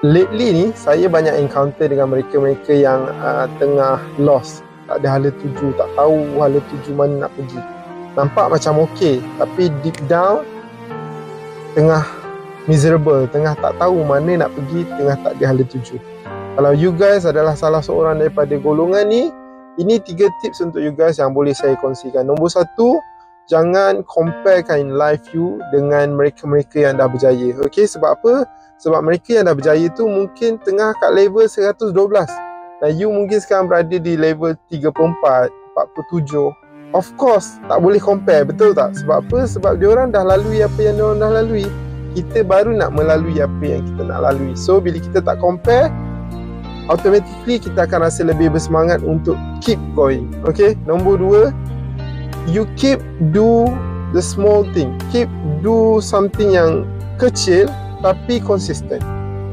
lately ni saya banyak encounter dengan mereka-mereka yang tengah lost, tak ada hala tuju, tak tahu hala tuju mana nak pergi. Nampak macam okey, tapi deep down tengah miserable, tengah tak tahu mana nak pergi, tengah tak ada hala tuju. Kalau you guys adalah salah seorang daripada golongan ni, ini 3 tips untuk you guys yang boleh saya kongsikan. Nombor 1, jangan comparekan life you dengan mereka-mereka yang dah berjaya. Okey, sebab apa? Sebab mereka yang dah berjaya tu mungkin tengah kat level 112 dan you mungkin sekarang berada di level 34, 47. Of course, tak boleh compare, betul tak? Sebab apa? Sebab diorang dah lalui apa yang diorang dah lalui. Kita baru nak melalui apa yang kita nak lalui. So, bila kita tak compare, automatically kita akan rasa lebih bersemangat untuk keep going. Okay, nombor 2, you keep do the small thing. Keep do something yang kecil tapi konsisten.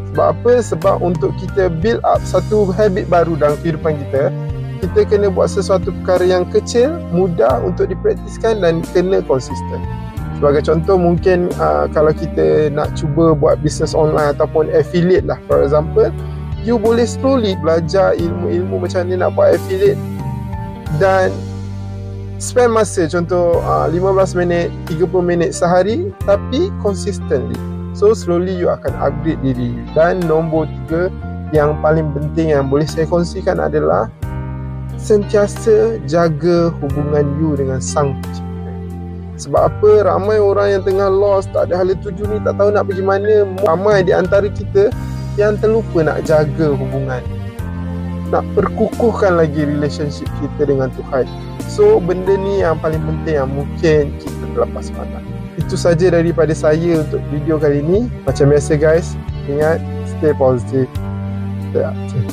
Sebab apa? Sebab untuk kita build up satu habit baru dalam kehidupan kita, kita kena buat sesuatu perkara yang kecil, mudah untuk dipraktiskan dan kena konsisten. Sebagai contoh, mungkin kalau kita nak cuba buat bisnes online ataupun affiliate lah, for example, you boleh slowly belajar ilmu-ilmu macam mana nak buat affiliate dan spend masa, contoh 15 minit, 30 minit sehari, tapi consistently. So slowly you akan upgrade diri. Dan nombor 3 yang paling penting yang boleh saya kongsikan adalah sentiasa jaga hubungan you dengan Sang Pencipta. Sebab apa? Ramai orang yang tengah lost, tak ada hala tuju ni, tak tahu nak pergi mana. Ramai di antara kita yang terlupa nak jaga hubungan, nak perkukuhkan lagi relationship kita dengan Tuhan. So benda ni yang paling penting yang mungkin kita terlepas pandang. Itu saja daripada saya untuk video kali ni. Macam biasa guys, ingat, stay positive, stay active.